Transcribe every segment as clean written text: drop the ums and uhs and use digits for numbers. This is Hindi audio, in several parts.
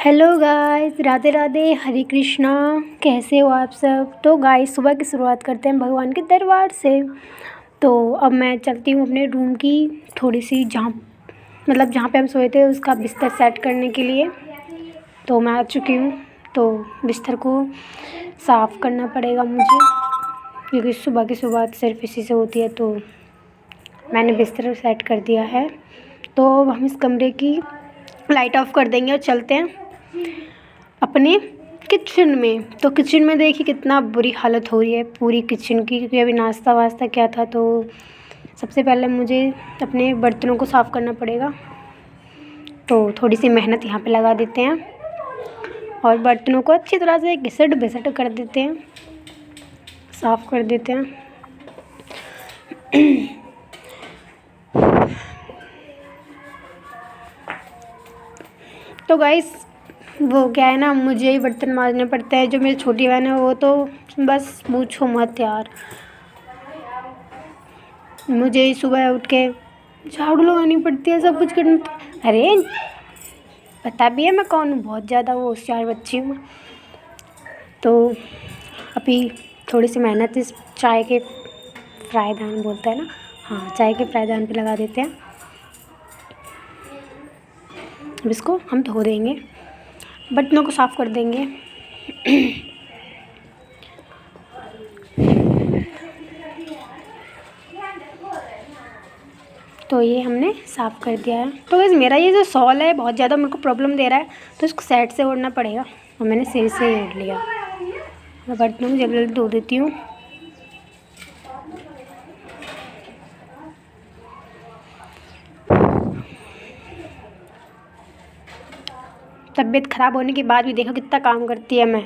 हेलो गाइस, राधे राधे, हरे कृष्णा। कैसे हो आप सब? तो गाइस सुबह की शुरुआत करते हैं भगवान के दरबार से। तो अब मैं चलती हूँ अपने रूम की थोड़ी सी जहाँ पे हम सोए थे उसका बिस्तर सेट करने के लिए। तो मैं आ चुकी हूँ। तो बिस्तर को साफ़ करना पड़ेगा मुझे, क्योंकि सुबह की शुरुआत सिर्फ इसी से होती है। तो मैंने बिस्तर सेट कर दिया है। तो अब हम इस कमरे की लाइट ऑफ कर देंगे और चलते हैं अपने किचन में। तो किचन में देखिए कितना बुरी हालत हो रही है पूरी किचन की, क्योंकि अभी नाश्ता वास्ता किया था। तो सबसे पहले मुझे अपने बर्तनों को साफ़ करना पड़ेगा। तो थोड़ी सी मेहनत यहाँ पे लगा देते हैं और बर्तनों को अच्छी तरह से घिसट कर देते हैं, साफ़ कर देते हैं। तो गाइस वो क्या है ना, मुझे ही बर्तन मांजने पड़ते हैं। जो मेरी छोटी बहन है वो तो बस पूछो मत यार, मुझे ही सुबह उठ के झाड़ू लगानी पड़ती है, सब कुछ करना। अरे पता भी है मैं कौन हूँ, बहुत ज़्यादा वो होशियार बच्ची हूँ। तो अभी थोड़ी सी मेहनत इस चाय के फ्राईदान बोलते हैं ना, हाँ चाय के फ्राईदान पे लगा देते हैं। अब इसको हम धो देंगे, बर्तनों को साफ़ कर देंगे। तो ये हमने साफ़ कर दिया है। तो वैसे मेरा ये जो शॉल है बहुत ज़्यादा मेरे को प्रॉब्लम दे रहा है, तो इसको साइड से ओढ़ना पड़ेगा। और मैंने सिर से ही ओढ़ लिया। मैं बर्तनों को जल्दी जल्दी धो देती हूँ। तबीयत ख़राब होने के बाद भी देखो कितना काम करती है। मैं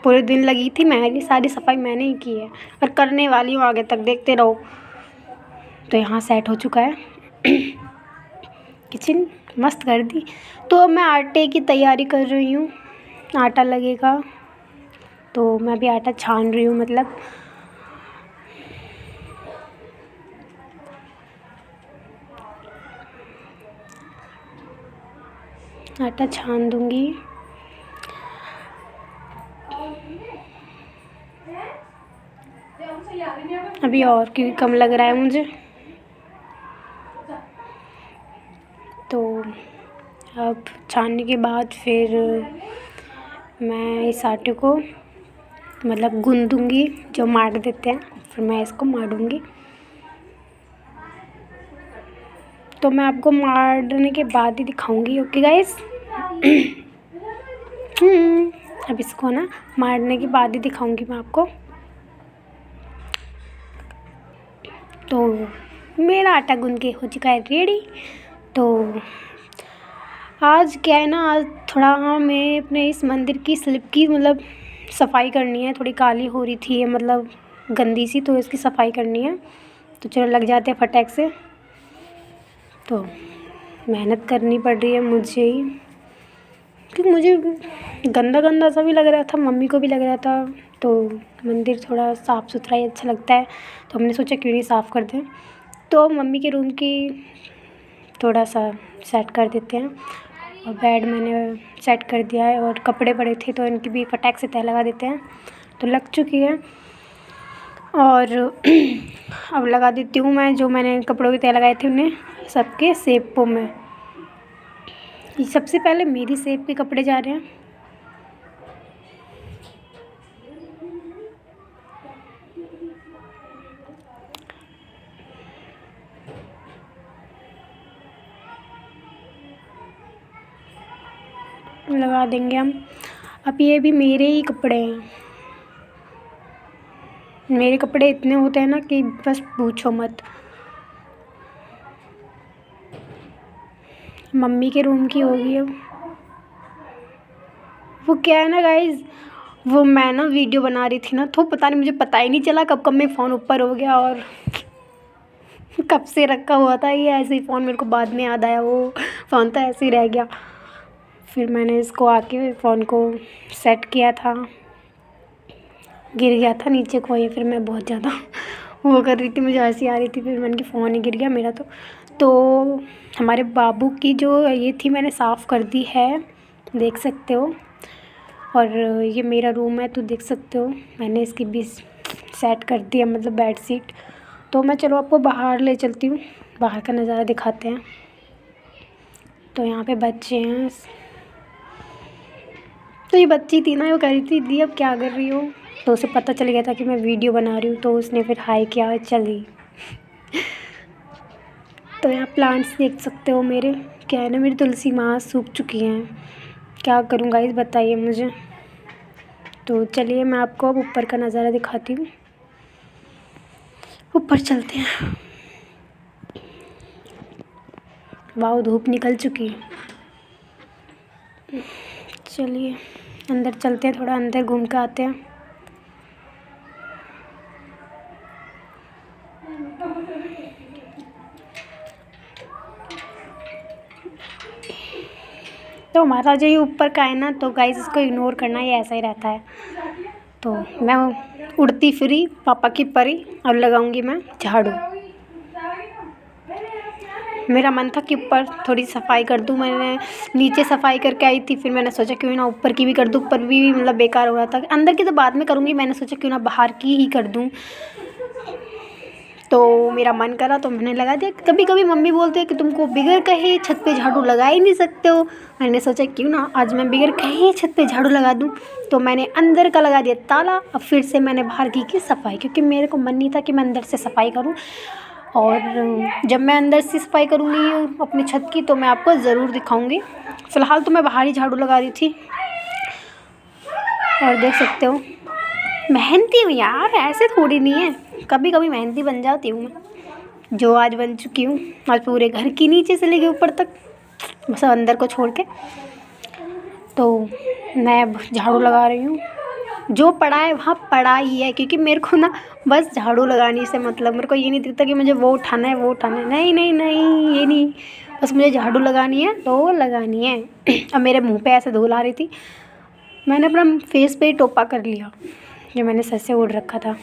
पूरे दिन लगी थी, मेरी सारी सफाई मैंने ही की है और करने वाली हूँ आगे तक, देखते रहो। तो यहाँ सेट हो चुका है किचन, मस्त कर दी। तो अब मैं आटे की तैयारी कर रही हूँ, आटा लगेगा। तो मैं भी आटा छान रही हूँ, मतलब आटा छान दूँगी। अभी और क्योंकि कम लग रहा है मुझे। तो अब छानने के बाद फिर मैं इस आटे को मतलब गूँधूँगी, जो मार देते हैं, फिर मैं इसको मारूँगी। तो मैं आपको मारने के बाद ही दिखाऊँगी, ओके गाइस। अब इसको ना मारने के बाद ही दिखाऊँगी मैं आपको। तो मेरा आटा गूँध के हो चुका है रेडी। तो आज क्या है ना, आज थोड़ा हमें अपने इस मंदिर की स्लिप की मतलब सफाई करनी है। थोड़ी काली हो रही थी मतलब गंदी सी, तो इसकी सफाई करनी है। तो चलो लग जाते हैं फटाक से। तो मेहनत करनी पड़ रही है मुझे ही, क्योंकि मुझे गंदा गंदा सा भी लग रहा था, मम्मी को भी लग रहा था। तो मंदिर थोड़ा साफ़ सुथरा ही अच्छा लगता है, तो हमने सोचा क्यों नहीं साफ़ कर दें। तो मम्मी के रूम की थोड़ा सा सेट कर देते हैं। और बेड मैंने सेट कर दिया है, और कपड़े पड़े थे तो इनकी भी फटाक से तह लगा देते हैं। तो लग चुकी है। और अब लगा देती हूँ मैं, जो मैंने कपड़ों की तह लगाए थे उन्हें सबके शेपों में। सबसे पहले मेरी शेप के कपड़े जा रहे हैं। लगा देंगे हम। अब ये भी मेरे ही कपड़े हैं। मेरे कपड़े इतने होते हैं ना कि बस पूछो मत। मम्मी के रूम की होगी अब। वो क्या है ना गाइज, वो मैं ना वीडियो बना रही थी ना, तो पता नहीं, मुझे पता ही नहीं चला कब कब में फ़ोन ऊपर हो गया और कब से रखा हुआ था ये ऐसे ही फ़ोन। मेरे को बाद में याद आया वो फ़ोन तो ऐसे ही रह गया। फिर मैंने इसको आके फ़ोन को सेट किया था, गिर गया था नीचे को ये। फिर मैं बहुत ज़्यादा वो कर रही थी, मुझे हंसी आ रही थी। फिर मैंने कि फ़ोन ही गिर गया मेरा। तो हमारे बाबू की जो ये थी मैंने साफ़ कर दी है। देख सकते हो। और ये मेरा रूम है, तो देख सकते हो मैंने इसकी भी सेट कर दिया, मतलब बेड शीट। तो मैं चलो आपको बाहर ले चलती हूँ, बाहर का नज़ारा दिखाते हैं। तो यहाँ पे बच्चे हैं, तो ये बच्ची थी ना, वो कह रही थी दी अब क्या कर रही हो, तो उसे पता चल गया था कि मैं वीडियो बना रही हूँ, तो उसने फिर हाय किया और चली। तो यहाँ प्लांट्स देख सकते हो मेरे, क्या है ना, मेरी तुलसी माँ सूख चुकी हैं, क्या करूँ गाइस बताइए मुझे। तो चलिए मैं आपको अब ऊपर का नज़ारा दिखाती हूँ, ऊपर चलते हैं। वाह धूप निकल चुकी है। चलिए अंदर चलते हैं, थोड़ा अंदर घूम के आते हैं। तो हमारा जो ये ऊपर का है ना, तो गाइस इसको इग्नोर करना, ये ऐसा ही रहता है। तो मैं उड़ती फिरी पापा की परी, और लगाऊंगी मैं झाड़ू। मेरा मन था कि ऊपर थोड़ी सफाई कर दूं, मैंने नीचे सफाई करके आई थी, फिर मैंने सोचा क्यों ना ऊपर की भी कर दूं, ऊपर भी मतलब बेकार हो रहा था, अंदर की तो बाद में करूँगी, मैंने सोचा क्यों ना बाहर की ही कर दूं। तो मेरा मन करा तो मैंने लगा दिया। कभी कभी मम्मी बोलते हैं कि तुमको बिगड़ कहे छत पे झाड़ू लगा ही नहीं सकते हो, मैंने सोचा क्यों ना आज मैं बिगड़ कहे छत पे झाड़ू लगा दूं। तो मैंने अंदर का लगा दिया ताला, अब फिर से मैंने बाहर की सफाई, क्योंकि मेरे को मन नहीं था कि मैं अंदर से सफाई करूं। और जब मैं अंदर से सफाई करूँगी अपनी छत की तो मैं आपको ज़रूर दिखाऊंगी। फ़िलहाल तो मैं बाहर ही झाड़ू लगा रही थी। और देख सकते हो मेहनती हूँ यार, ऐसे थोड़ी नहीं है, कभी कभी मेहनती बन जाती हूँ मैं, जो आज बन चुकी हूँ। आज पूरे घर की नीचे से लेके ऊपर तक, बस अंदर को छोड़ के। तो मैं अब झाड़ू लगा रही हूँ, जो पड़ा है वहाँ पड़ा ही है, क्योंकि मेरे को ना बस झाड़ू लगाने से मतलब, मेरे को ये नहीं दिखता कि मुझे वो उठाना है वो उठाना है, नहीं नहीं नहीं ये नहीं, बस मुझे झाड़ू लगानी है तो लगानी है। अब मेरे मुंह पे ऐसे धूल आ रही थी, मैंने अपना फेस पे ही टोपा कर लिया जो मैंने सर से ओढ़ रखा था।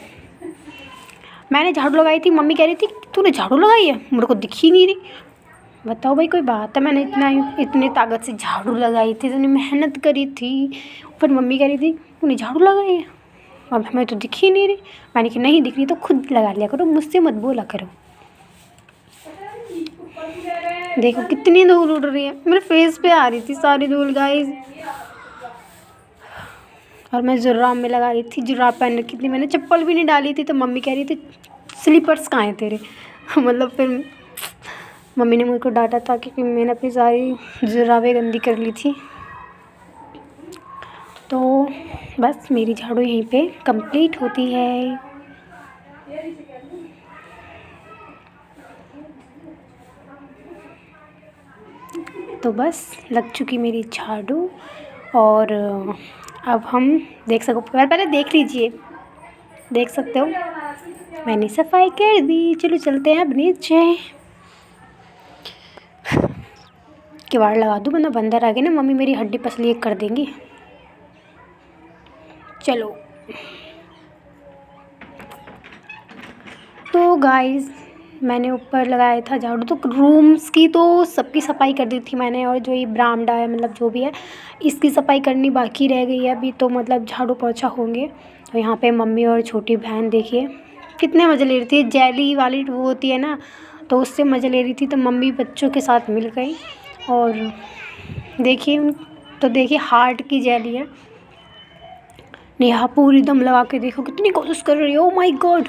मैंने झाड़ू लगाई थी, मम्मी कह रही थी तूने झाड़ू लगाई है, मेरे को दिख ही नहीं रही। बताओ भाई कोई बात है, मैंने इतनी ताकत से झाड़ू लगाई थी, इतनी मेहनत करी थी, फिर मम्मी कह रही थी तूने झाड़ू लगाई है, अब हमें तो दिख ही नहीं रही। मैंने कि नहीं दिख रही तो खुद लगा लिया करो, मुझसे मत बोला करो। देखो कितनी धूल उड़ रही है, मेरे फेस पे आ रही थी सारी धूल गाइस। और मैं जुर्राब में लगा रही थी, जुर्राब पहन रखी थी मैंने, चप्पल भी नहीं डाली थी, तो मम्मी कह रही थी स्लीपर्स कहाँ हैं तेरे। मतलब फिर मम्मी ने मुझको डांटा था क्योंकि मैंने अपनी सारी जुर्राबें गंदी कर ली थी। तो बस मेरी झाड़ू यहीं पे कंप्लीट होती है। तो बस लग चुकी मेरी झाड़ू, और अब हम देख सको, पहले देख लीजिए, देख सकते हो मैंने सफाई कर दी। चलो चलते हैं अब नीचे, किवाड़ लगा दूँ वरना बंदर आ गए ना, मम्मी मेरी हड्डी पसली एक कर देंगी। चलो तो गाइस मैंने ऊपर लगाया था झाड़ू, तो रूम्स की तो सबकी सफाई कर दी थी मैंने, और जो ये बरामदा है मतलब जो भी है इसकी सफाई करनी बाकी रह गई है अभी, तो मतलब झाड़ू पोछा होंगे। तो यहाँ पे मम्मी और छोटी बहन देखिए कितने मज़े ले रही थी, जेली वाली वो होती है ना, तो उससे मज़े ले रही थी। तो मम्मी बच्चों के साथ मिल गई, और देखिए तो देखिए हार्ट की जेली है। नेहा पूरी दम लगा के देखो कितनी कोशिश कर रही है, ओ माय गॉड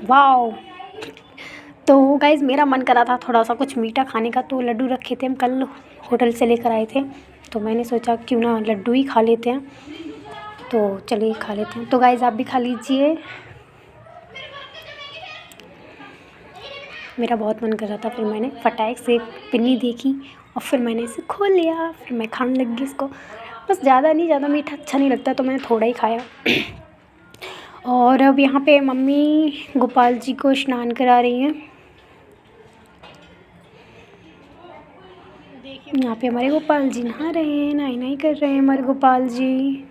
वाओ। तो गाइज़ मेरा मन करा था थोड़ा सा कुछ मीठा खाने का, तो लड्डू रखे थे हम कल होटल से लेकर आए थे, तो मैंने सोचा क्यों ना लड्डू ही खा लेते हैं, तो चलिए खा लेते हैं। तो गाइज़ आप भी खा लीजिए, मेरा बहुत मन कर रहा था, फिर मैंने फटाक से पिन्नी देखी और फिर मैंने इसे खोल लिया, फिर मैं खाने लगी इसको। बस ज़्यादा नहीं, ज़्यादा मीठा अच्छा नहीं लगता, तो मैंने थोड़ा ही खाया। और अब यहाँ पे मम्मी गोपाल जी को स्नान करा रही हैं, यहाँ पे हमारे गोपाल जी नहा रहे हैं, नहाई नहाई कर रहे हैं हमारे गोपाल जी।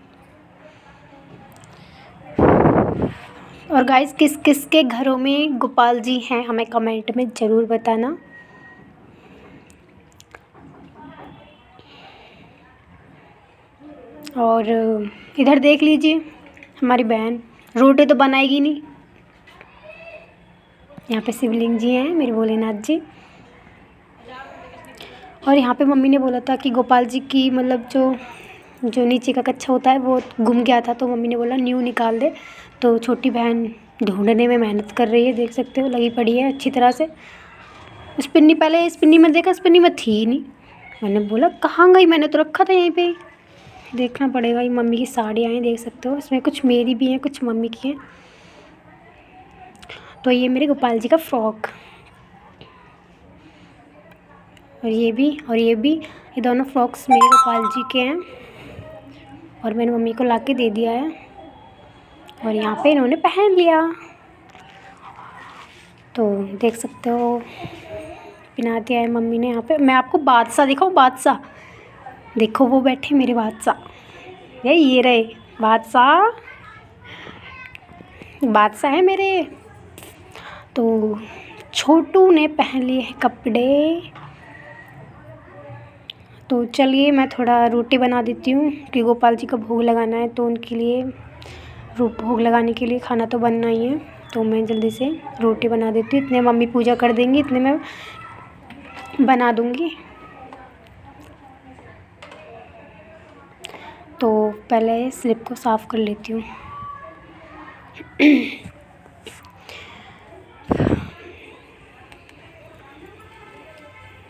और गाइस किस किस के घरों में गोपाल जी हैं हमें कमेंट में ज़रूर बताना। और इधर देख लीजिए हमारी बहन रोटी तो बनाएगी नहीं। यहाँ पे शिवलिंग जी हैं मेरे भोलेनाथ जी। और यहाँ पे मम्मी ने बोला था कि गोपाल जी की मतलब जो नीचे का कच्छा होता है वो गुम गया था, तो मम्मी ने बोला न्यू निकाल दे। तो छोटी बहन ढूंढने में मेहनत कर रही है, देख सकते हो लगी पड़ी है अच्छी तरह से। पहले इस पिन्नी में देखा, इस पिन्नी में थी ही नहीं। मैंने बोला कहाँ गई, मैंने तो रखा था यहीं पे ही। देखना पड़ेगा। ये मम्मी की साड़ियाँ हैं, देख सकते हो इसमें कुछ मेरी भी हैं कुछ मम्मी की हैं। तो ये मेरे गोपाल जी का फ्रॉक, और ये भी ये दोनों फ्रॉक्स मेरे गोपाल जी के हैं और मैंने मम्मी को लाके दे दिया है और यहाँ पे इन्होंने पहन लिया। तो देख सकते हो पहना दिया है मम्मी ने यहाँ पे। मैं आपको बादशाह दिखाऊँ, बादशाह देखो वो बैठे मेरे बादशाह, ये रहे बादशाह, बादशाह है मेरे। तो छोटू ने पहन लिए हैं कपड़े। तो चलिए मैं थोड़ा रोटी बना देती हूँ कि गोपाल जी का भोग लगाना है, तो उनके लिए भोग लगाने के लिए खाना तो बनना ही है। तो मैं जल्दी से रोटी बना देती हूँ, इतने मम्मी पूजा कर देंगी, इतने मैं बना दूँगी। तो पहले स्लिप को साफ़ कर लेती हूँ।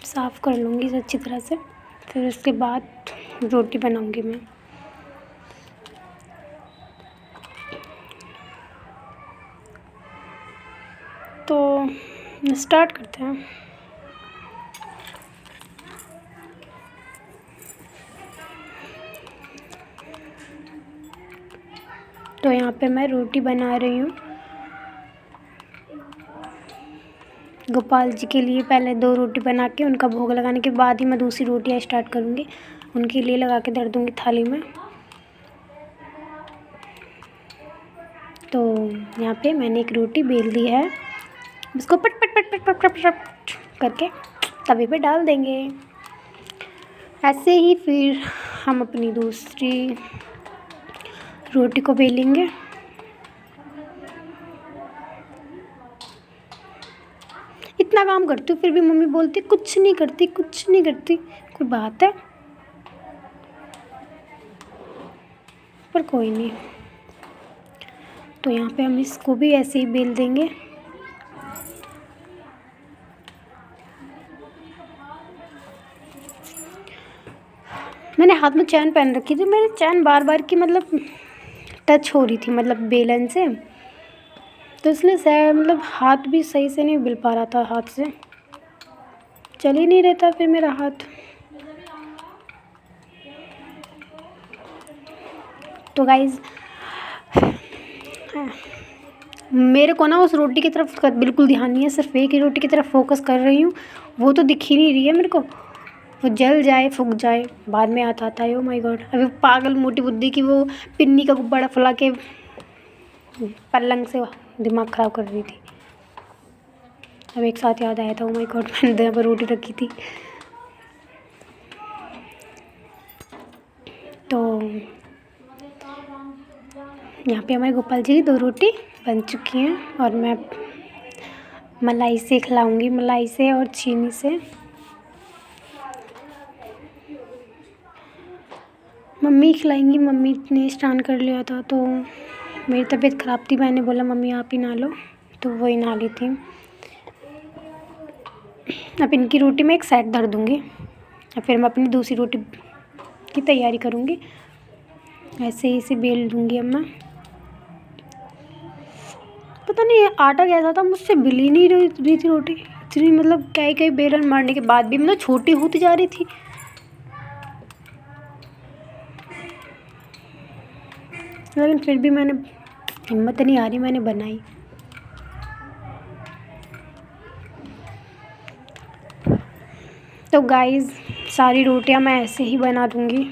साफ़ कर लूँगी अच्छी तरह से, फिर उसके बाद रोटी बनाऊँगी मैं। तो स्टार्ट करते हैं। तो यहाँ पे मैं रोटी बना रही हूँ गोपाल जी के लिए। पहले 2 रोटी बना के उनका भोग लगाने के बाद ही मैं दूसरी रोटियाँ स्टार्ट करूँगी, उनके लिए लगा के धर दूँगी थाली में। तो यहाँ पे मैंने एक रोटी बेल दी है, इसको पट पट पट पट पट पट पट करके तवे पे डाल देंगे। ऐसे ही फिर हम अपनी दूसरी रोटी को बेलेंगे। इतना काम करती हूँ फिर भी मम्मी बोलती कुछ नहीं करती, कुछ नहीं करती। कोई बात है, पर कोई नहीं। तो यहाँ पे हम इसको भी ऐसे ही बेल देंगे। मैंने हाथ में चैन पहन रखी थी, मेरी चैन बार बार की मतलब टच हो रही थी मतलब बेलन से, तो इसलिए मतलब हाथ भी सही से नहीं बेल पा रहा था, हाथ से चल ही नहीं रहता फिर मेरा हाथ। तो गाइज़ मेरे को ना उस रोटी की तरफ बिल्कुल ध्यान नहीं है, सिर्फ एक ही रोटी की तरफ फोकस कर रही हूँ, वो तो दिख ही नहीं रही है मेरे को। वो जल जाए फूक जाए बाद में आता है। ओ माय गॉड, अभी पागल मोटी बुद्धि की वो पिन्नी का गुब्बारा फैला के पलंग से दिमाग ख़राब कर रही थी। अब एक साथ याद आया था, ओ माय गॉड मैंने यहाँ पर रोटी रखी थी। तो यहाँ पे हमारे गोपाल जी की 2 रोटी बन चुकी हैं और मैं मलाई से खिलाऊंगी, मलाई से और चीनी से। मम्मी खिलाएंगी, मम्मी ने स्नान कर लिया था तो मेरी तबीयत ख़राब थी, मैंने बोला मम्मी आप ही नहा लो, तो वही नहा ली थी। अब इनकी रोटी मैं एक साइड धर दूँगी और फिर मैं अपनी दूसरी रोटी की तैयारी करूँगी। ऐसे ही इसे बेल दूँगी अब मैं। पता नहीं आटा कैसा था, मुझसे बिल ही नहीं रही थी रोटी इतनी, मतलब कई बेलन मारने के बाद भी मतलब छोटी होती जा रही थी। लेकिन फिर भी मैंने हिम्मत नहीं आ रही, मैंने बनाई। तो गाइज़ सारी रोटियां मैं ऐसे ही बना दूँगी।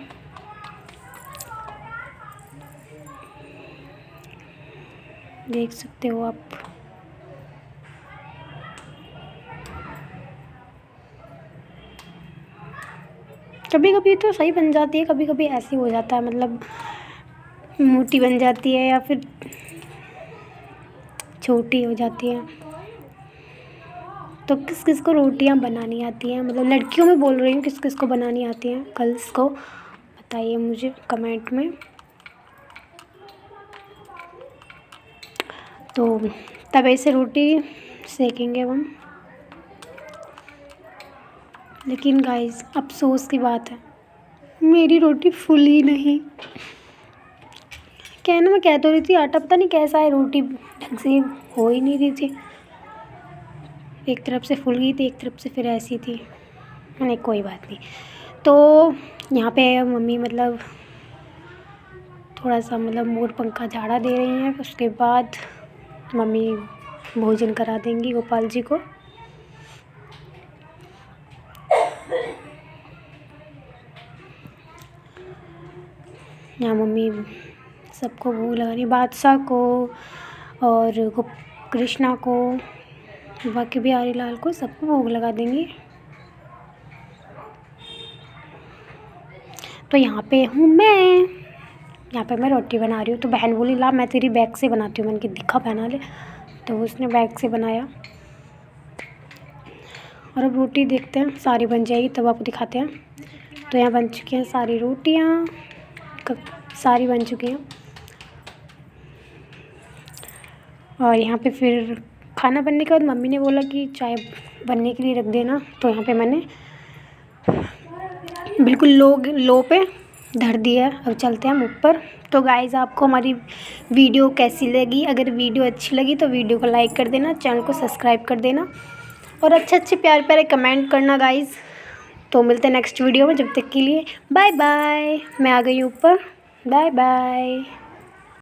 देख सकते हो आप। कभी कभी तो सही बन जाती है, कभी कभी ऐसे हो जाता है, मतलब मोटी बन जाती है या फिर छोटी हो जाती है। तो किस किस को रोटियां बनानी आती हैं, मतलब लड़कियों में बोल रही हूँ, किस किस को बनानी आती हैं गर्ल्स को, बताइए मुझे कमेंट में। तो तवे से रोटी सेकेंगे हम। लेकिन गाइस अफसोस की बात है, मेरी रोटी फूली नहीं। कहना मैं कह तो रही थी, आटा पता नहीं कैसा है, रोटी ढंग से हो ही नहीं रही थी। एक तरफ से फूल गई थी, एक तरफ से फिर ऐसी थी। नहीं कोई बात नहीं। तो यहाँ पे मम्मी मतलब थोड़ा सा मतलब मोर पंखा झाड़ा दे रही हैं, उसके बाद मम्मी भोजन करा देंगी गोपाल जी को। यहाँ मम्मी सबको भोग लगा रही, बादशाह को और कृष्णा को, बाकी बिहारी लाल को, सबको भोग लगा देंगी। तो यहाँ पे हूँ मैं, यहाँ पे मैं रोटी बना रही हूँ। तो बहन बोली ला मैं तेरी बैग से बनाती हूँ, मैंने कहा दिखा बना ले। तो उसने बैग से बनाया। और अब रोटी देखते हैं सारी बन जाएगी तब आपको दिखाते हैं। तो यहाँ बन चुकी हैं सारी रोटियाँ, सारी बन चुकी हैं। और यहाँ पे फिर खाना बनने के बाद मम्मी ने बोला कि चाय बनने के लिए रख देना। तो यहाँ पे मैंने बिल्कुल लो पे धर दिया है। अब चलते हैं हम ऊपर। तो गाइज़ आपको हमारी वीडियो कैसी लगी? अगर वीडियो अच्छी लगी तो वीडियो को लाइक कर देना, चैनल को सब्सक्राइब कर देना और अच्छे प्यारे प्यारे कमेंट करना गाइज़। तो मिलते हैं नेक्स्ट वीडियो में, जब तक के लिए बाय बाय। मैं आ गई ऊपर, बाय बाय।